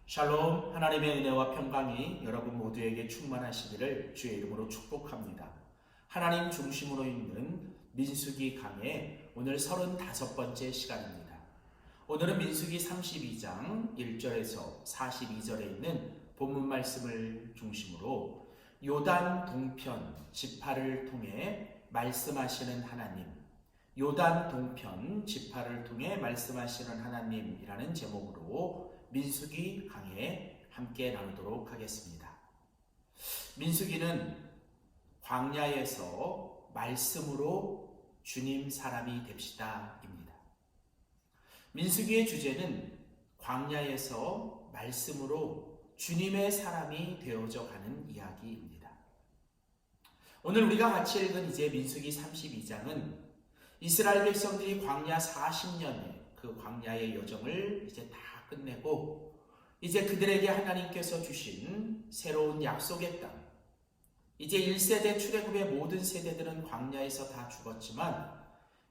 샬롬, 하나님의 은혜와 평강이 여러분 모두에게 충만하시기를 주의 이름으로 축복합니다. 하나님 중심으로 있는 민수기 강의 오늘 35번째 시간입니다. 오늘은 민수기 32장 1절에서 42절에 있는 본문 말씀을 중심으로 요단 동편 지파를 통해 말씀하시는 하나님, 요단 동편 지파를 통해 말씀하시는 하나님이라는 제목으로 민수기 강해 함께 나누도록 하겠습니다. 민수기는 광야에서 말씀으로 주님 사람이 됩시다입니다. 민수기의 주제는 광야에서 말씀으로 주님의 사람이 되어져 가는 이야기입니다. 오늘 우리가 같이 읽은 이제 민수기 32장은 이스라엘 백성들이 광야 40년의 그 광야의 여정을 이제 다 끝내고 이제 그들에게 하나님께서 주신 새로운 약속의 땅, 이제 1세대 출애굽의 모든 세대들은 광야에서 다 죽었지만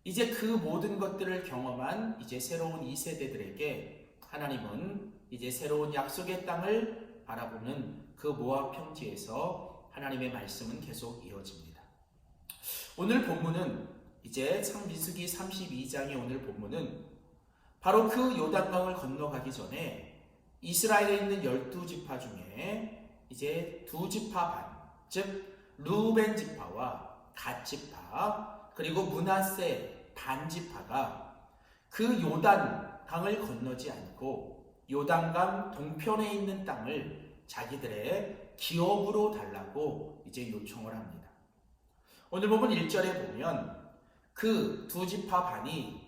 이제 그 모든 것들을 경험한 이제 새로운 2세대들에게 하나님은 이제 새로운 약속의 땅을 바라보는 그 모압 평지에서 하나님의 말씀은 계속 이어집니다. 오늘 본문은 이제 민수기 32장의 오늘 본문은 바로 그 요단강을 건너가기 전에 이스라엘에 있는 12지파 중에 이제 2지파 반, 즉 루벤 지파와 갓 지파 그리고 므낫세 반 지파가 그 요단강을 건너지 않고 요단강 동편에 있는 땅을 자기들의 기업으로 달라고 이제 요청을 합니다. 오늘 보면 1절에 보면 그 2지파 반이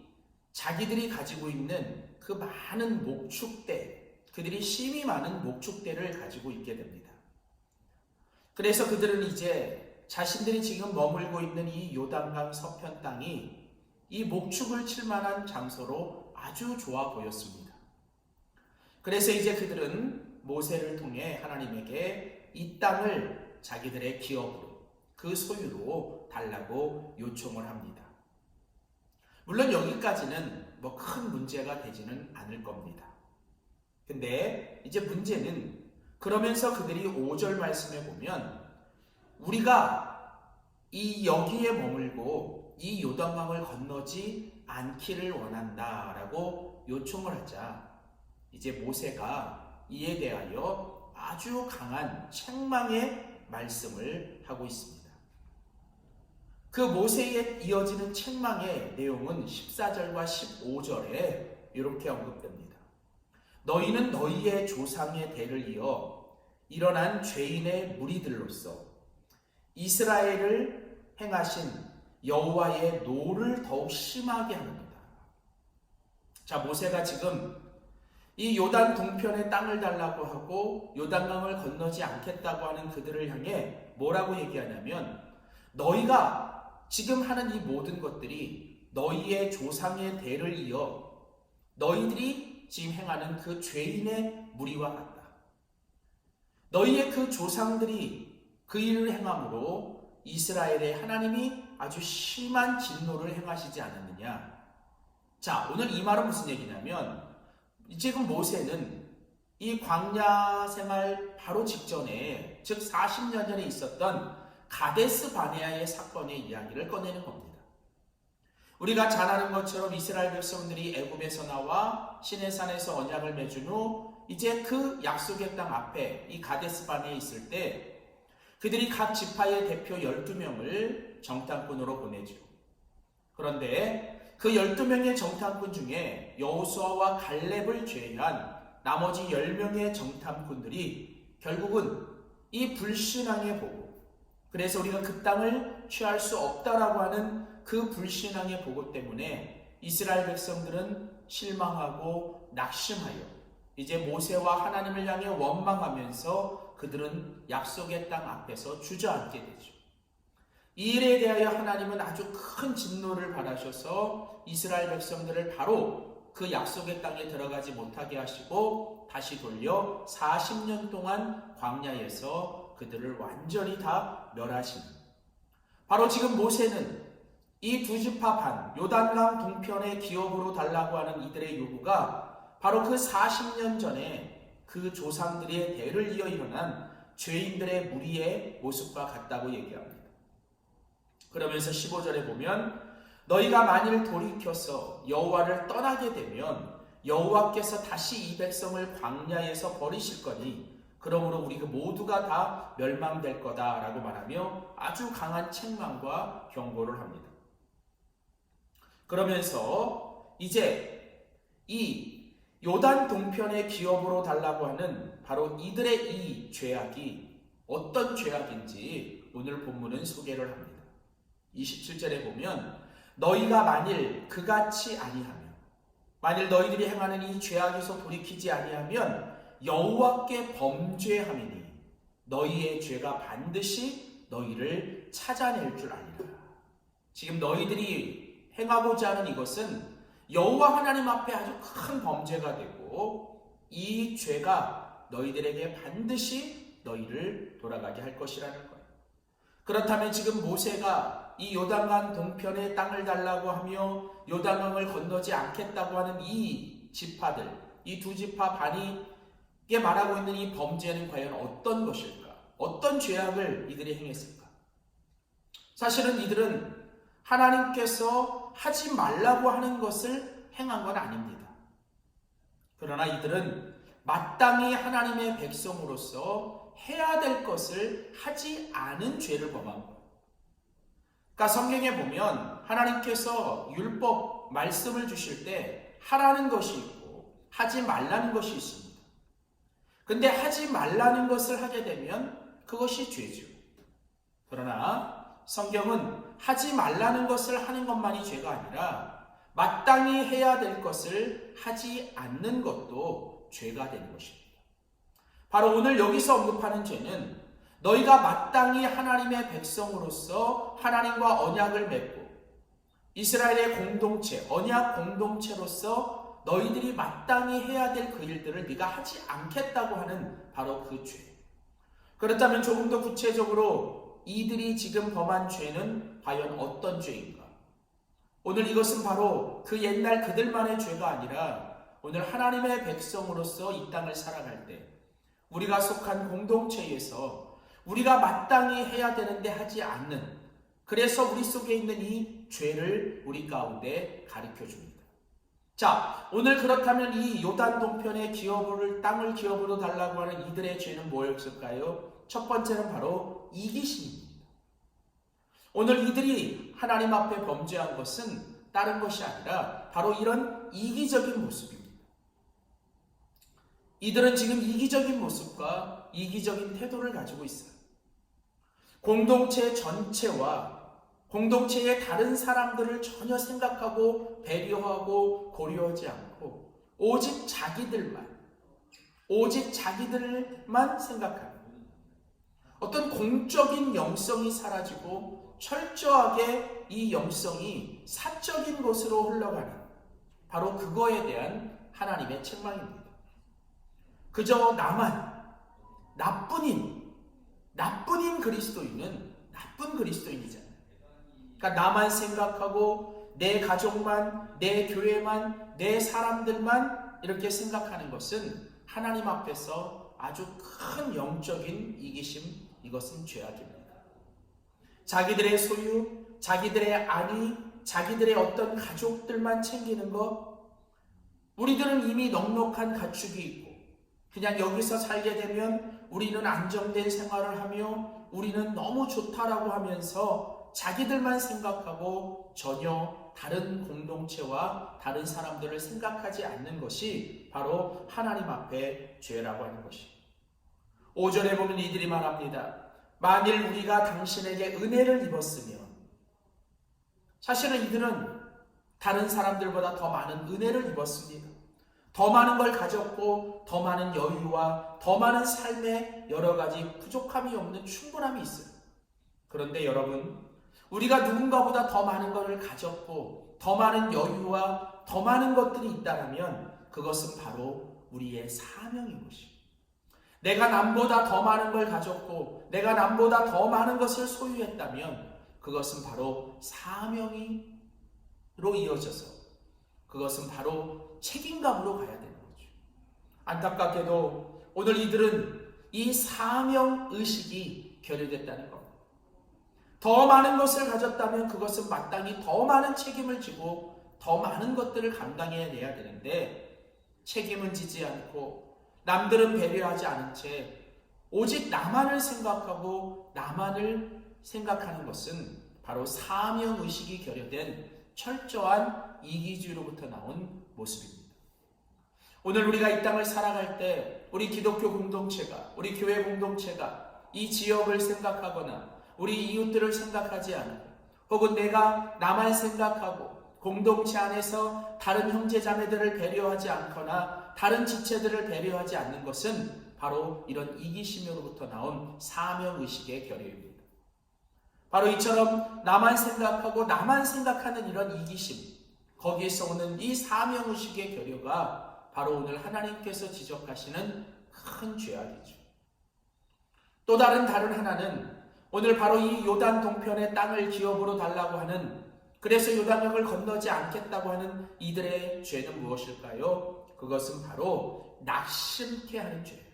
자기들이 가지고 있는 그 많은 목축대, 그들이 심이 많은 목축대를 가지고 있게 됩니다. 그래서 그들은 이제 자신들이 지금 머물고 있는 이 요단강 서편 땅이 이 목축을 칠 만한 장소로 아주 좋아 보였습니다. 그래서 이제 그들은 모세를 통해 하나님에게 이 땅을 자기들의 기업으로, 그 소유로 달라고 요청을 합니다. 물론 여기까지는 뭐 큰 문제가 되지는 않을 겁니다. 근데 이제 문제는 그러면서 그들이 5절 말씀에 보면 우리가 여기에 머물고 이 요단강을 건너지 않기를 원한다라고 요청을 하자 이제 모세가 이에 대하여 아주 강한 책망의 말씀을 하고 있습니다. 그 모세에 이어지는 책망의 내용은 14절과 15절에 이렇게 언급됩니다. 너희는 너희의 조상의 대를 이어 일어난 죄인의 무리들로서 이스라엘을 행하신 여호와의 노를 더욱 심하게 하는도다. 자, 모세가 지금 이 요단 동편의 땅을 달라고 하고 요단강을 건너지 않겠다고 하는 그들을 향해 뭐라고 얘기하냐면 너희가 지금 하는 이 모든 것들이 너희의 조상의 대를 이어 너희들이 지금 행하는 그 죄인의 무리와 같다. 너희의 그 조상들이 그 일을 행함으로 이스라엘의 하나님이 아주 심한 진노를 행하시지 않았느냐. 자, 오늘 이 말은 무슨 얘기냐면 지금 모세는 이 광야 생활 바로 직전에 즉 40년 전에 있었던 가데스 바네아의 사건의 이야기를 꺼내는 겁니다. 우리가 잘 아는 것처럼 이스라엘 백성들이 애굽에서 나와 시내산에서 언약을 맺은 후 이제 그 약속의 땅 앞에 이 가데스 바네아에 있을 때 그들이 각 지파의 대표 12명을 정탐꾼으로 보내죠. 그런데 그 12명의 정탐꾼 중에 여호수아와 갈렙을 제외한 나머지 10명의 정탐꾼들이 결국은 이 불신앙의 보고, 그래서 우리가 그 땅을 취할 수 없다라고 하는 그 불신앙의 보고 때문에 이스라엘 백성들은 실망하고 낙심하여 이제 모세와 하나님을 향해 원망하면서 그들은 약속의 땅 앞에서 주저앉게 되죠. 이 일에 대하여 하나님은 아주 큰 진노를 받으셔서 이스라엘 백성들을 바로 그 약속의 땅에 들어가지 못하게 하시고 다시 돌려 40년 동안 광야에서 그들을 완전히 다 멸하시는, 바로 지금 모세는 이 2지파 반 요단강 동편의 기업으로 달라고 하는 이들의 요구가 바로 그 40년 전에 그 조상들의 대를 이어 일어난 죄인들의 무리의 모습과 같다고 얘기합니다. 그러면서 15절에 보면 너희가 만일 돌이켜서 여호와를 떠나게 되면 여호와께서 다시 이 백성을 광야에서 버리실 거니 그러므로 우리 모두가 다 멸망될 거다라고 말하며 아주 강한 책망과 경고를 합니다. 그러면서 이제 이 요단 동편의 기업으로 달라고 하는 바로 이들의 이 죄악이 어떤 죄악인지 오늘 본문은 소개를 합니다. 27절에 보면 너희가 만일 그같이 아니하면 만일 너희들이 행하는 이 죄악에서 돌이키지 아니하면 여호와께 범죄함이니 너희의 죄가 반드시 너희를 찾아낼 줄 아니라. 지금 너희들이 행하고자 하는 이것은 여호와 하나님 앞에 아주 큰 범죄가 되고 이 죄가 너희들에게 반드시 너희를 돌아가게 할 것이라는 거예요. 그렇다면 지금 모세가 이 요단강 동편의 땅을 달라고 하며 요단강을 건너지 않겠다고 하는 이 지파들, 이 두 지파 반이 말하고 있는 이 범죄는 과연 어떤 것일까? 어떤 죄악을 이들이 행했을까? 사실은 이들은 하나님께서 하지 말라고 하는 것을 행한 건 아닙니다. 그러나 이들은 마땅히 하나님의 백성으로서 해야 될 것을 하지 않은 죄를 범한 거예요. 그러니까 성경에 보면 하나님께서 율법 말씀을 주실 때 하라는 것이 있고 하지 말라는 것이 있습니다. 근데 하지 말라는 것을 하게 되면 그것이 죄죠. 그러나 성경은 하지 말라는 것을 하는 것만이 죄가 아니라 마땅히 해야 될 것을 하지 않는 것도 죄가 되는 것입니다. 바로 오늘 여기서 언급하는 죄는 너희가 마땅히 하나님의 백성으로서 하나님과 언약을 맺고 이스라엘의 공동체, 언약 공동체로서 너희들이 마땅히 해야 될 그 일들을 네가 하지 않겠다고 하는 바로 그 죄. 그렇다면 조금 더 구체적으로 이들이 지금 범한 죄는 과연 어떤 죄인가? 오늘 이것은 바로 그 옛날 그들만의 죄가 아니라 오늘 하나님의 백성으로서 이 땅을 살아갈 때 우리가 속한 공동체에서 우리가 마땅히 해야 되는데 하지 않는, 그래서 우리 속에 있는 이 죄를 우리 가운데 가르쳐 줍니다. 자, 오늘 그렇다면 이 요단 동편의 땅을 기업으로 달라고 하는 이들의 죄는 뭐였을까요? 첫 번째는 바로 이기심입니다. 오늘 이들이 하나님 앞에 범죄한 것은 다른 것이 아니라 바로 이런 이기적인 모습입니다. 이들은 지금 이기적인 모습과 이기적인 태도를 가지고 있어요. 공동체 전체와 공동체의 다른 사람들을 전혀 생각하고 배려하고 고려하지 않고 오직 자기들만 생각하는 어떤 공적인 영성이 사라지고 철저하게 이 영성이 사적인 것으로 흘러가는 바로 그거에 대한 하나님의 책망입니다. 그저 나만 나뿐인 그리스도인은 나쁜 그리스도인이잖아요. 그러니까 나만 생각하고 내 가족만, 내 교회만, 내 사람들만 이렇게 생각하는 것은 하나님 앞에서 아주 큰 영적인 이기심, 이것은 죄악입니다. 자기들의 소유, 자기들의 안위, 자기들의 어떤 가족들만 챙기는 것, 우리들은 이미 넉넉한 가축이 있고 그냥 여기서 살게 되면 우리는 안정된 생활을 하며 우리는 너무 좋다라고 하면서 자기들만 생각하고 전혀 다른 공동체와 다른 사람들을 생각하지 않는 것이 바로 하나님 앞에 죄라고 하는 것입니다. 5절에 보면 이들이 말합니다. 만일 우리가 당신에게 은혜를 입었으면, 사실은 이들은 다른 사람들보다 더 많은 은혜를 입었습니다. 더 많은 걸 가졌고 더 많은 여유와 더 많은 삶에 여러 가지 부족함이 없는 충분함이 있어요. 그런데 여러분, 우리가 누군가보다 더 많은 것을 가졌고 더 많은 여유와 더 많은 것들이 있다면 그것은 바로 우리의 사명인 것입니다. 내가 남보다 더 많은 걸 가졌고 내가 남보다 더 많은 것을 소유했다면 그것은 바로 사명으로 이어져서 그것은 바로 책임감으로 가야 되는 거죠. 안타깝게도 오늘 이들은 이 사명의식이 결여됐다는 겁니다. 더 많은 것을 가졌다면 그것은 마땅히 더 많은 책임을 지고 더 많은 것들을 감당해내야 되는데 책임은 지지 않고 남들은 배려하지 않은 채 오직 나만을 생각하고 나만을 생각하는 것은 바로 사명의식이 결여된 철저한 이기주의로부터 나온 모습입니다. 오늘 우리가 이 땅을 살아갈 때 우리 기독교 공동체가, 우리 교회 공동체가 이 지역을 생각하거나 우리 이웃들을 생각하지 않고 혹은 내가 나만 생각하고 공동체 안에서 다른 형제 자매들을 배려하지 않거나 다른 지체들을 배려하지 않는 것은 바로 이런 이기심으로부터 나온 사명의식의 결여입니다. 바로 이처럼 나만 생각하고 나만 생각하는 이런 이기심, 거기에서 오는 이 사명의식의 결여가 바로 오늘 하나님께서 지적하시는 큰 죄악이죠. 또 다른 하나는 오늘 바로 이 요단 동편의 땅을 기업으로 달라고 하는, 그래서 요단강을 건너지 않겠다고 하는 이들의 죄는 무엇일까요? 그것은 바로 낙심케 하는 죄예요.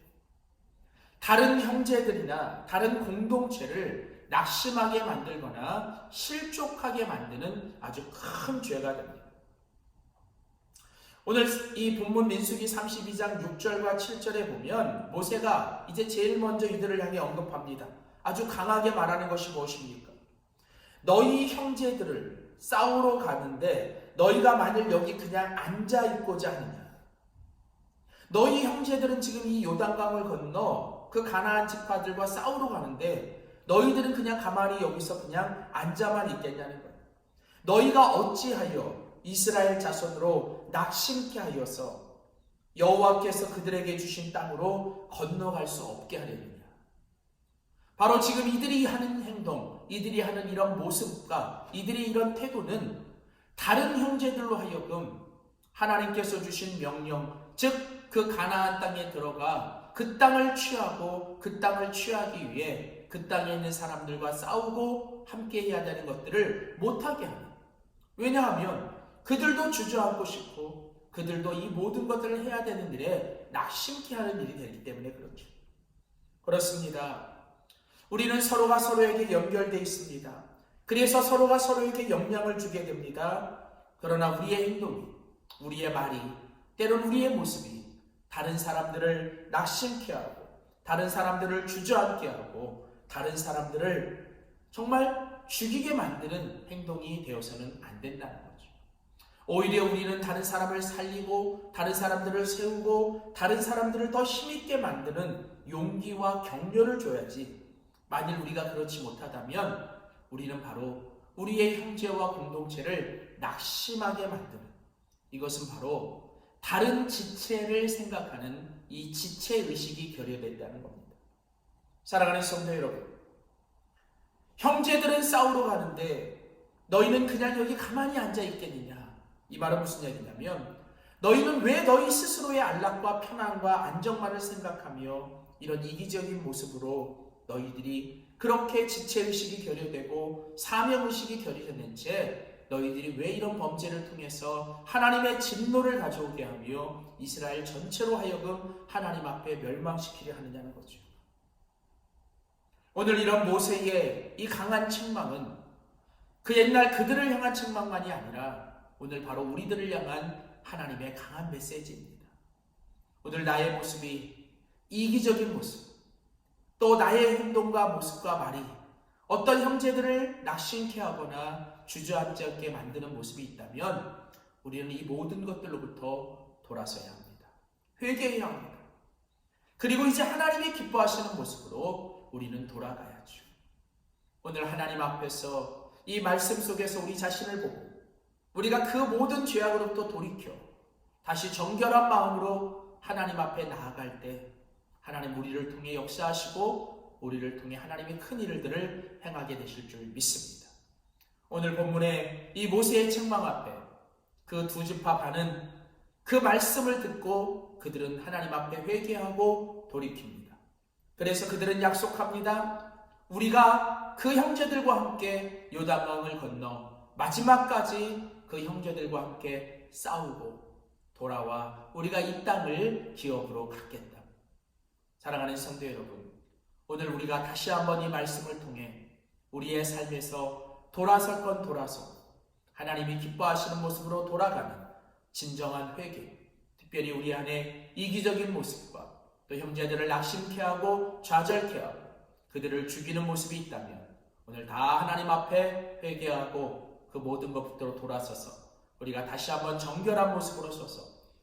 다른 형제들이나 다른 공동체를 낙심하게 만들거나 실족하게 만드는 아주 큰 죄가 됩니다. 오늘 이 본문 민수기 32장 6절과 7절에 보면 모세가 이제 제일 먼저 이들을 향해 언급합니다. 아주 강하게 말하는 것이 무엇입니까? 너희 형제들을 싸우러 가는데 너희가 만일 여기 그냥 앉아 있고자 하느냐? 너희 형제들은 지금 이 요단강을 건너 그 가나안 지파들과 싸우러 가는데 너희들은 그냥 가만히 여기서 그냥 앉아만 있겠냐는 거예요. 너희가 어찌하여 이스라엘 자손으로 낙심케 하여서 여호와께서 그들에게 주신 땅으로 건너갈 수 없게 하려느냐. 바로 지금 이들이 하는 행동, 이들이 하는 이런 모습과 이들이 이런 태도는 다른 형제들로 하여금 하나님께서 주신 명령, 즉 그 가나안 땅에 들어가 그 땅을 취하고 그 땅을 취하기 위해 그 땅에 있는 사람들과 싸우고 함께 해야 되는 것들을 못하게 하는. 왜냐하면 그들도 주저앉고 싶고 그들도 이 모든 것들을 해야 되는 일에 낙심케 하는 일이 되기 때문에 그렇죠. 그렇습니다. 우리는 서로가 서로에게 연결되어 있습니다. 그래서 서로가 서로에게 영향을 주게 됩니다. 그러나 우리의 행동이, 우리의 말이, 때론 우리의 모습이 다른 사람들을 낙심케 하고 다른 사람들을 주저앉게 하고 다른 사람들을 정말 죽이게 만드는 행동이 되어서는 안 된다는 거죠. 오히려 우리는 다른 사람을 살리고 다른 사람들을 세우고 다른 사람들을 더 힘있게 만드는 용기와 격려를 줘야지, 만일 우리가 그렇지 못하다면 우리는 바로 우리의 형제와 공동체를 낙심하게 만드는, 이것은 바로 다른 지체를 생각하는 이 지체의식이 결여됐다는 겁니다. 사랑하는 성도 여러분, 형제들은 싸우러 가는데 너희는 그냥 여기 가만히 앉아 있겠느냐? 이 말은 무슨 얘기냐면 너희는 왜 너희 스스로의 안락과 편안과 안정만을 생각하며 이런 이기적인 모습으로 너희들이 그렇게 지체의식이 결여되고 사명의식이 결여된 채 너희들이 왜 이런 범죄를 통해서 하나님의 진노를 가져오게 하며 이스라엘 전체로 하여금 하나님 앞에 멸망시키려 하느냐는 거죠. 오늘 이런 모세의 이 강한 책망은 그 옛날 그들을 향한 책망만이 아니라 오늘 바로 우리들을 향한 하나님의 강한 메시지입니다. 오늘 나의 모습이 이기적인 모습, 또 나의 행동과 모습과 말이 어떤 형제들을 낙심케 하거나 주저앉지 않게 만드는 모습이 있다면 우리는 이 모든 것들로부터 돌아서야 합니다. 회개해야 합니다. 그리고 이제 하나님이 기뻐하시는 모습으로 우리는 돌아가야죠. 오늘 하나님 앞에서 이 말씀 속에서 우리 자신을 보고 우리가 그 모든 죄악으로부터 돌이켜 다시 정결한 마음으로 하나님 앞에 나아갈 때 하나님 우리를 통해 역사하시고 우리를 통해 하나님의 큰 일들을 행하게 되실 줄 믿습니다. 오늘 본문의 이 모세의 책망 앞에 그 두 지파 반은 그 말씀을 듣고 그들은 하나님 앞에 회개하고 돌이킵니다. 그래서 그들은 약속합니다. 우리가 그 형제들과 함께 요단강을 건너 마지막까지 그 형제들과 함께 싸우고 돌아와 우리가 이 땅을 기업으로 갖겠다. 사랑하는 성도 여러분, 오늘 우리가 다시 한번 이 말씀을 통해 우리의 삶에서 돌아설 건 돌아서 하나님이 기뻐하시는 모습으로 돌아가는 진정한 회개, 특별히 우리 안에 이기적인 모습과 또 형제들을 낙심케 하고 좌절케 하고 그들을 죽이는 모습이 있다면 오늘 다 하나님 앞에 회개하고 그 모든 것부터로 돌아서서 우리가 다시 한번 정결한 모습으로 서서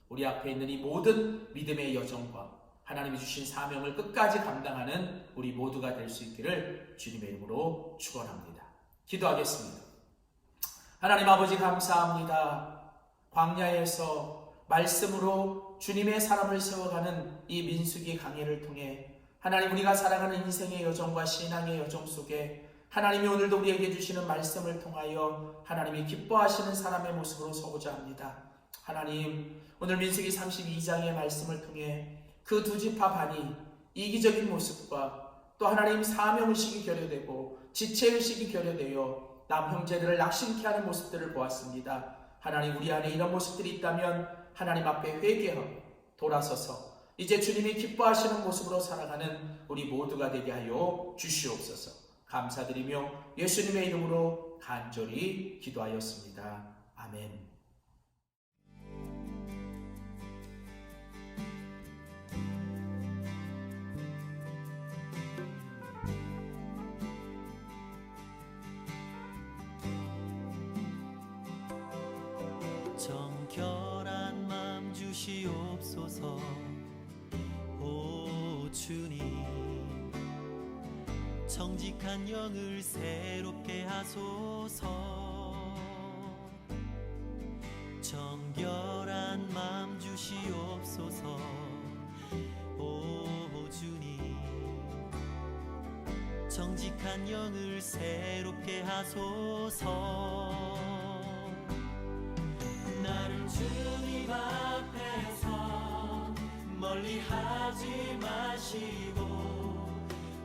우리 앞에 있는 이 모든 믿음의 여정과 하나님이 주신 사명을 끝까지 감당하는 우리 모두가 될 수 있기를 주님의 이름으로 축원합니다. 기도하겠습니다. 하나님 아버지 감사합니다. 광야에서 말씀으로 주님의 사람을 세워가는 이 민수기 강해를 통해 하나님 우리가 살아가는 인생의 여정과 신앙의 여정 속에 하나님이 오늘도 우리에게 주시는 말씀을 통하여 하나님이 기뻐하시는 사람의 모습으로 서고자 합니다. 하나님 오늘 민수기 32장의 말씀을 통해 그 두 지파 반이 이기적인 모습과 또 하나님 사명의식이 결여되고 지체의식이 결여되어 남 형제들을 낙심케 하는 모습들을 보았습니다. 하나님 우리 안에 이런 모습들이 있다면 하나님 앞에 회개하고 돌아서서 이제 주님이 기뻐하시는 모습으로 살아가는 우리 모두가 되게 하여 주시옵소서. 감사드리며 예수님의 이름으로 간절히 기도하였습니다. 아멘. 정결한 맘 주시옵소서. 오 주님, 정직한 영을 새롭게 하소서. 정결한 맘 주시옵소서. 오 주님, 정직한 영을 새롭게 하소서. 나를 주님 앞에서 멀리하지 마시고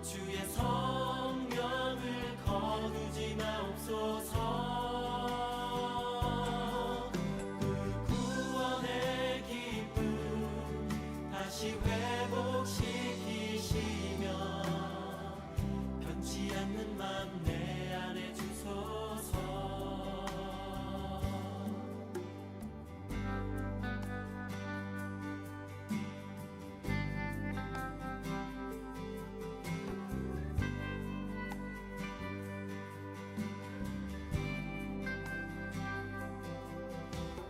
주의 성령을 거두지 마옵소서. 그 구원의 기쁨 다시 회복시키시며 변치 않는 맘 내 안에 주소서.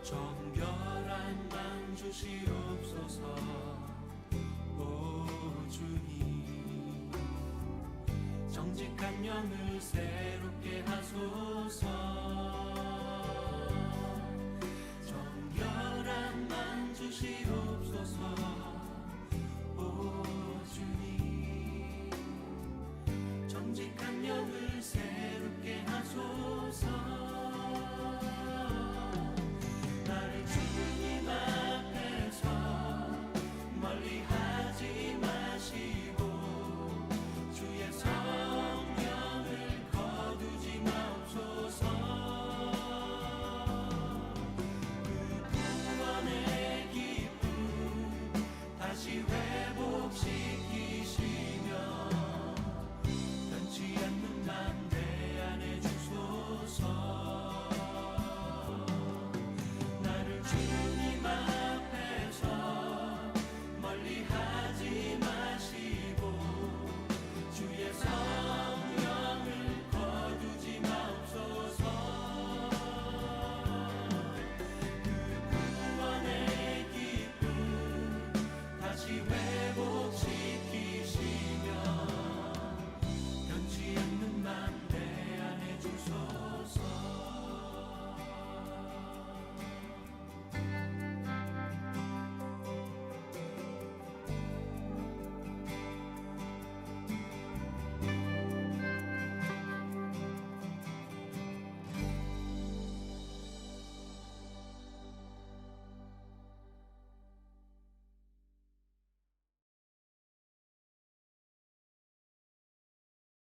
정결한 맘 주시옵소서. 오 주님, 정직한 영을 새롭게 하소서.